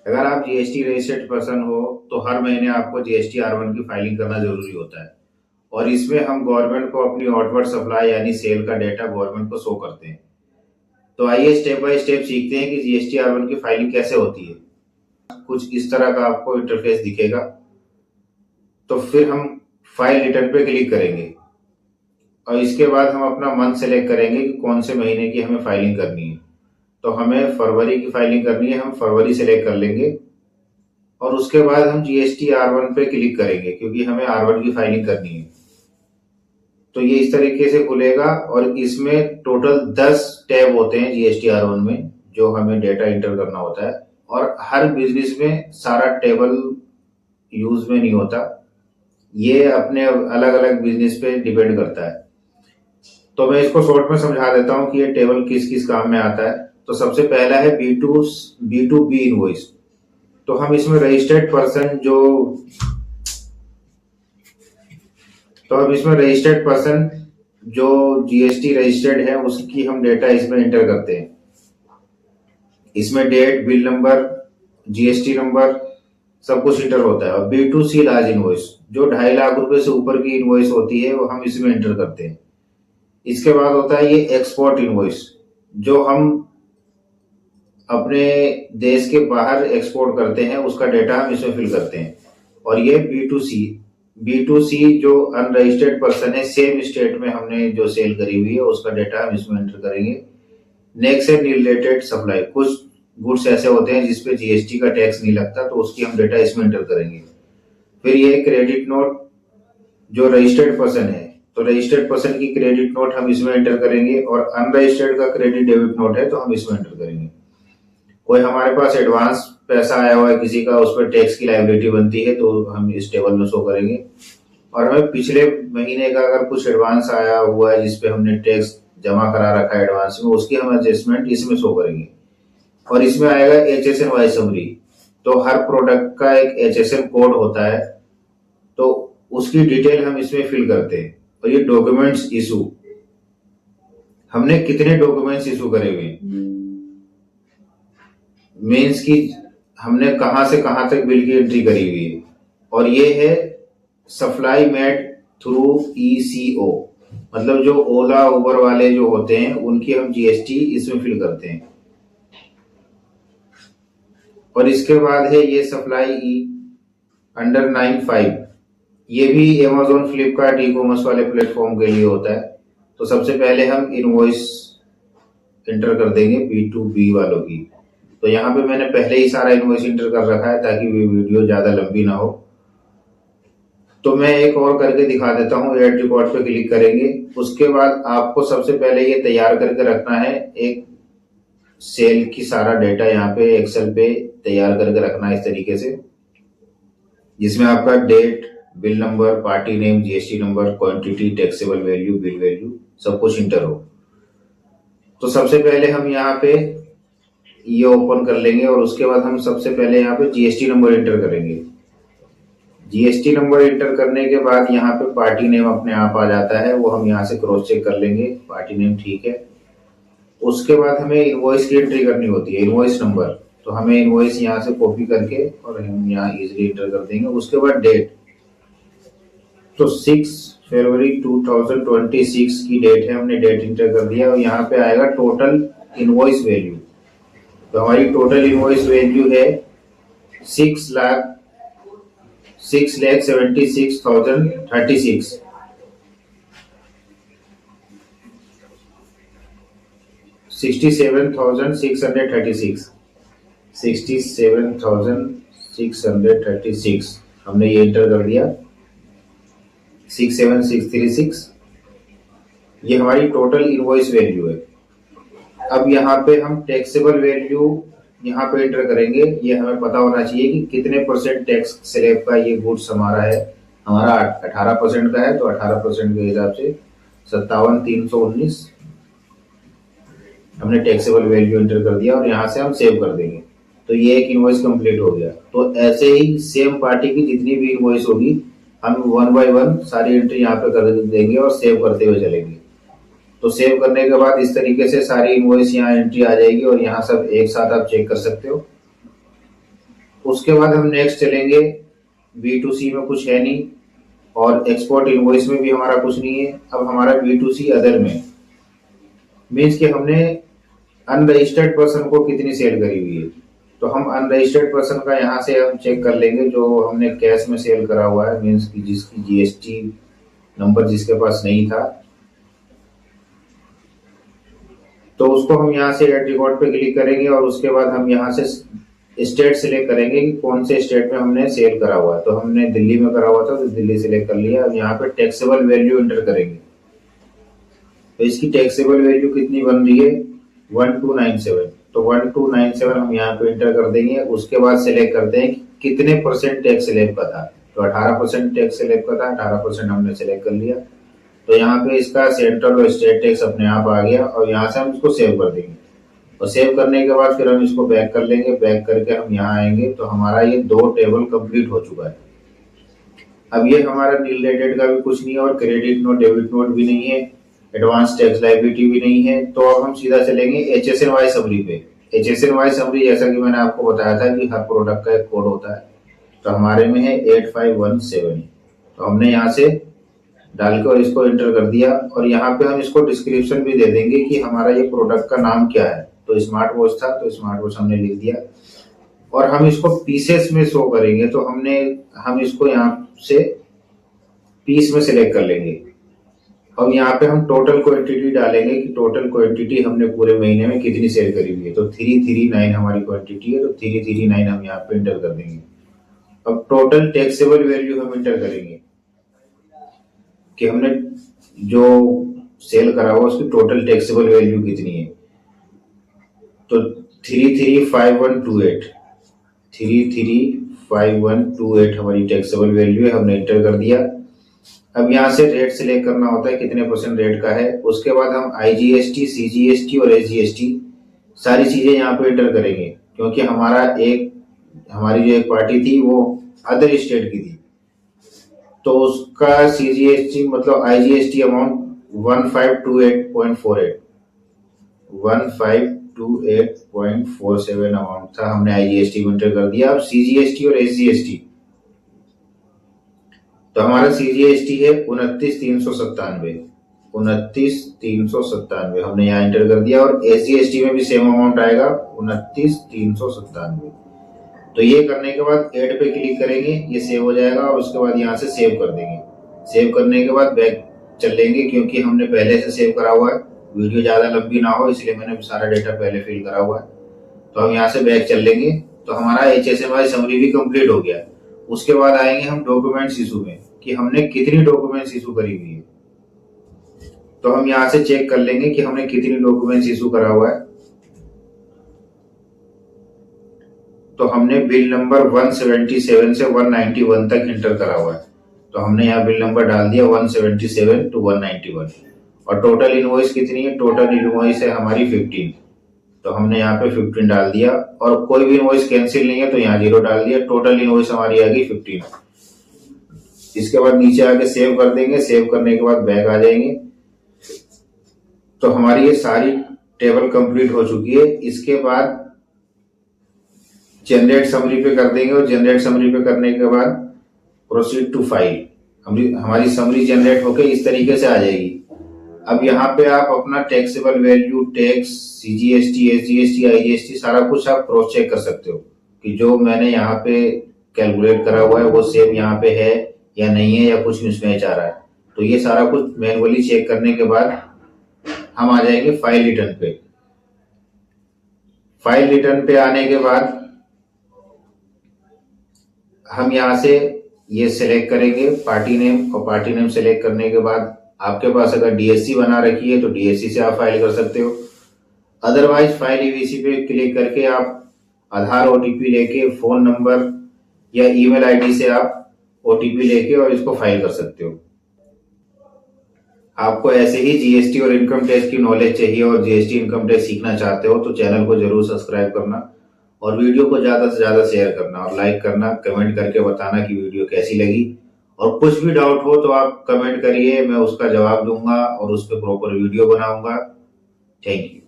अगर आप GST registered person हो तो हर महीने आपको जीएसटी R1 की फाइलिंग करना जरूरी होता है। और इसमें हम गवर्नमेंट को अपनी आउटवर्ड सप्लाई यानी सेल का डेटा गवर्नमेंट को शो करते हैं। तो आइए स्टेप बाय स्टेप सीखते हैं कि जीएसटी R1 की फाइलिंग कैसे होती है। कुछ इस तरह का आपको इंटरफेस दिखेगा। तो फिर हम फाइल रिटर्न पे क्लिक करेंगे और इसके बाद हम अपना मंथ सेलेक्ट करेंगे कि कौन से महीने की हमें फाइलिंग करनी है। तो हमें फरवरी की फाइलिंग करनी है, हम फरवरी सेलेक्ट कर लेंगे और उसके बाद हम जीएसटी R1 पे क्लिक करेंगे क्योंकि हमें R1 की फाइलिंग करनी है। तो ये इस तरीके से खुलेगा और इसमें टोटल 10 टैब होते हैं जीएसटी R1 में जो हमें डेटा इंटर करना होता है। और हर बिजनेस में सारा टेबल यूज में नहीं होता, ये अपने अलग अलग बिजनेस पे डिपेंड करता है। तो मैं इसको शॉर्ट में समझा देता हूं कि ये टेबल किस किस काम में आता है। तो सबसे पहला है B2B इनवॉइस। तो हम इसमें रजिस्टर्ड पर्सन जो जीएसटी रजिस्टर्ड है उसकी हम डेटा इसमें एंटर करते हैं। इसमें date, bill number, GST number सब कुछ इंटर होता है। और B2C लार्ज इनवॉइस जो 2.5 लाख रुपए से ऊपर की इनवॉइस होती है वो हम इसमें एंटर करते हैं। इसके बाद होता है ये एक्सपोर्ट इनवॉइस जो हम अपने देश के बाहर एक्सपोर्ट करते हैं, उसका डेटा हम इसमें फिल करते हैं। और ये B2C जो अनरजिस्टर्ड पर्सन है, सेम स्टेट में हमने जो सेल करी हुई है उसका डेटा हम इसमें एंटर करेंगे। नेक्स्ट है रिलेटेड सप्लाई। कुछ गुड्स ऐसे होते हैं जिसपे जीएसटी का टैक्स नहीं लगता तो उसकी हम डेटा इसमें एंटर करेंगे। फिर ये क्रेडिट नोट जो रजिस्टर्ड पर्सन है, तो रजिस्टर्ड पर्सन की क्रेडिट नोट हम इसमें एंटर करेंगे और अनरजिस्टर्ड का क्रेडिट डेबिट नोट है तो हम इसमें एंटर करेंगे। कोई हमारे पास एडवांस पैसा आया हुआ है किसी का, उस पर टैक्स की लायबिलिटी बनती है तो हम इस टेबल में शो करेंगे। और हमें पिछले महीने का अगर कुछ एडवांस आया हुआ है जिसपे हमने टैक्स जमा करा रखा है एडवांस में, उसकी हम एडजस्टमेंट इसमें शो करेंगे। और इसमें आएगा HSN समरी। तो हर प्रोडक्ट का एक HSN कोड होता है तो उसकी डिटेल हम इसमें फिल करते हैं। और ये डॉक्यूमेंट्स इशू, हमने कितने डॉक्यूमेंट्स इशू करे हुए, मीन्स की हमने कहां से कहां तक बिल की एंट्री करी हुई है। और ये है सप्लाई मेड थ्रू ECO, मतलब जो ओला उबर वाले जो होते हैं उनकी हम जीएसटी इसमें फिल करते हैं। और इसके बाद है ये सप्लाई अंडर 95, ये भी Amazon, फ्लिपकार्ट, ई कॉमर्स वाले प्लेटफॉर्म के लिए होता है। तो सबसे पहले हम इनवॉइस एंटर कर देंगे B2B वालों की। तो यहाँ पे मैंने पहले ही सारा इनवॉइस इंटर कर रखा है ताकि वीडियो ज्यादा लंबी ना हो। तो मैं एक और करके दिखा देता हूँ। ऐड रिकॉर्ड पे क्लिक करेंगे। उसके बाद आपको सबसे पहले ये तैयार करके रखना है, एक सेल की सारा डेटा यहाँ पे एक्सेल पे तैयार करके रखना है इस तरीके से, जिसमें आपका date, bill number, party name, GST number, quantity, taxable value, bill value सब कुछ इंटर हो। तो सबसे पहले हम यहाँ पे ये ओपन कर लेंगे और उसके बाद हम सबसे पहले यहाँ पे जीएसटी नंबर एंटर करेंगे। जीएसटी नंबर एंटर करने के बाद यहाँ पे पार्टी नेम अपने आप आ जाता है, वो हम यहाँ से क्रॉस चेक कर लेंगे, पार्टी नेम ठीक है। उसके बाद हमें इनवॉइस की एंट्री करनी होती है, इनवॉइस नंबर। तो हमें इनवॉइस यहाँ से कॉपी करके और हम यहाँ इजिली एंटर कर देंगे। उसके बाद डेट, तो 6 फरवरी 2026 की डेट है, हमने डेट इंटर कर दिया। और यहाँ पे आएगा टोटल इनवॉइस वैल्यू। तो हमारी टोटल इनवॉइस वैल्यू है 6,76,036, 67,636 हमने ये एंटर कर दिया, 67636। ये हमारी टोटल इनवॉइस वैल्यू है। अब यहाँ पे हम टैक्सेबल वैल्यू यहाँ पे एंटर करेंगे। ये हमें पता होना चाहिए कि कितने % टैक्स स्लैब का ये गुड्स हमारा है। हमारा 18% का है तो 18% के हिसाब से 57,319 हमने टैक्सेबल वैल्यू एंटर कर दिया और यहाँ से हम सेव कर देंगे। तो ये एक इनवॉइस कंप्लीट हो गया। तो ऐसे ही सेम पार्टी की जितनी भी इनवॉइस होगी हम 1 बाय 1 सारी एंट्री यहाँ पे कर देंगे और सेव करते हुए चलेंगे। तो सेव करने के बाद इस तरीके से सारी इनवॉइस यहाँ एंट्री आ जाएगी और यहाँ सब एक साथ आप चेक कर सकते हो। उसके बाद हम नेक्स्ट चलेंगे, B2C में कुछ है नहीं और एक्सपोर्ट इनवॉइस में भी हमारा कुछ नहीं है। अब हमारा B2C अदर में मीन्स कि हमने अनरजिस्टर्ड पर्सन को कितनी सेल करी हुई है। तो हम अनरजिस्टर्ड पर्सन का यहाँ से हम चेक कर लेंगे, जो हमने कैश में सेल करा हुआ है मीन्स कि जिसकी GST नंबर जिसके पास नहीं था, तो उसको हम यहाँ से एड रिकॉर्ड पे क्लिक करेंगे और उसके बाद हम यहाँ से स्टेट सिलेक्ट करेंगे कि कौन से स्टेट में हमने सेल करा हुआ है। तो हमने दिल्ली में करा हुआ था तो दिल्ली सिलेक्ट कर लिया। अब यहाँ पे टैक्सेबल वैल्यू एंटर करेंगे, तो इसकी टैक्सेबल वैल्यू कितनी बन रही है 1297। तो 1297 हम यहाँ पे एंटर कर देंगे। उसके बाद सिलेक्ट करते हैं कि कितने % टैक्स स्लैब का था। तो 18% टैक्स स्लैब का था, 18% हमने सिलेक्ट कर लिया। तो यहाँ पे इसका सेंट्रल और स्टेट टैक्स अपने आप आ गया और यहाँ से हम इसको सेव कर देंगे। और सेव करने के बाद फिर हम इसको बैक कर लेंगे। बैक करके हम यहाँ आएंगे तो हमारा ये 2 टेबल कंप्लीट हो चुका है। अब ये हमारा नील रेटेड का भी कुछ नहीं है और क्रेडिट नोट डेबिट नोट भी नहीं है, एडवांस टैक्स लायबिलिटी भी नहीं है। तो अब हम सीधा चलेंगे HSNY समरी पे। HSNY समरी जैसा कि मैंने आपको बताया था कि हर प्रोडक्ट का एक कोड होता है, तो हमारे में है 8517। तो हमने यहाँ से डाल के और इसको एंटर कर दिया और यहाँ पे हम इसको डिस्क्रिप्शन भी दे देंगे कि हमारा ये प्रोडक्ट का नाम क्या है। तो स्मार्ट वॉच था तो स्मार्ट वॉच हमने लिख दिया और हम इसको पीसेस में शो करेंगे। तो हम इसको यहाँ से पीस में सिलेक्ट कर लेंगे और यहाँ पे हम टोटल क्वांटिटी डालेंगे कि टोटल क्वांटिटी हमने पूरे महीने में कितनी सेल करी हुई है। तो 339 हमारी क्वांटिटी है, तो 339 हम यहाँ पे एंटर कर देंगे। अब टोटल टैक्सेबल वैल्यू हम एंटर करेंगे कि हमने जो सेल करा हुआ उसकी टोटल टैक्सेबल वैल्यू कितनी है। तो 335128 हमारी टैक्सेबल वैल्यू है, हमने एंटर कर दिया। अब यहाँ से रेट सिलेक्ट करना होता है कितने % रेट का है। उसके बाद हम IGST, CGST और SGST सारी चीजें यहाँ पे एंटर करेंगे, क्योंकि हमारी जो एक पार्टी थी वो अदर स्टेट की थी। तो उसका CGST मतलब IGST अमाउंट 1528.47 अमाउंट था, हमने IGST को एंटर कर दिया। अब CGST और SGST, तो हमारा CGST है 29,397 हमने यहाँ एंटर कर दिया और SGST में भी सेम अमाउंट आएगा 29,397। तो ये करने के बाद ऐड पे क्लिक करेंगे, ये सेव हो जाएगा और उसके बाद यहाँ से सेव कर देंगे। सेव करने के बाद बैक चल लेंगे, क्योंकि हमने पहले से सेव करा हुआ है, वीडियो ज्यादा लंबी ना हो इसलिए मैंने सारा डेटा पहले फिल करा हुआ है। तो हम यहाँ से बैक चल लेंगे। तो हमारा HSNY समरी भी कंप्लीट हो गया। उसके बाद आएंगे हम डॉक्यूमेंट्स इशू में कि हमने कितनी डॉक्यूमेंट्स इशू करी हुई है। तो हम यहाँ से चेक कर लेंगे कि हमने कितनी डॉक्यूमेंट्स इशू करा हुआ है। तो हमने बिल नंबर 177 से 191 तक एंटर करा हुआ है। तो हमने यहाँ बिल नंबर डाल दिया 177 to 191 और टोटल इनवॉइस कितनी है, टोटल इनवॉइस है हमारी 15। तो हमने यहाँ पे 15 डाल दिया और कोई भी इनवॉइस कैंसिल नहीं है तो यहाँ 0 डाल दिया। टोटल इनवॉइस हमारी आ गई 15। इसके बाद नीचे आके सेव कर देंगे। सेव करने के बाद बैक आ जाएंगे। तो हमारी ये सारी टेबल कंप्लीट हो चुकी है। इसके बाद जनरेट समरी पे कर देंगे और जनरेट समरी पे करने के बाद प्रोसीड टू फाइल, हमारी समरी जनरेट होके इस तरीके से आ जाएगी। अब यहाँ पे आप अपना taxable value, tax, CGST, SGST, IGST सारा कुछ आप क्रॉस चेक कर सकते हो कि जो मैंने यहाँ पे कैलकुलेट करा हुआ है वो सेम यहाँ पे है या नहीं है या कुछ मिसमैच आ रहा है। तो ये सारा कुछ मैनुअली चेक करने के बाद हम आ जाएंगे फाइल रिटर्न पे। फाइल रिटर्न पे आने के बाद हम यहाँ से ये सिलेक्ट करेंगे पार्टी नेम, और पार्टी नेम सिलेक्ट करने के बाद आपके पास अगर DSC बना रखी है तो DSC से आप फाइल कर सकते हो। अदरवाइज फाइल EVC पे क्लिक करके आप आधार OTP लेके, फोन नंबर या ईमेल ID से आप OTP लेके और इसको फाइल कर सकते हो। आपको ऐसे ही GST और इनकम टैक्स की नॉलेज चाहिए और GST इनकम टैक्स सीखना चाहते हो तो चैनल को जरूर सब्सक्राइब करना और वीडियो को ज्यादा से ज्यादा शेयर करना और लाइक करना, कमेंट करके बताना कि वीडियो कैसी लगी। और कुछ भी डाउट हो तो आप कमेंट करिए, मैं उसका जवाब दूंगा और उस पर प्रॉपर वीडियो बनाऊंगा। Thank you.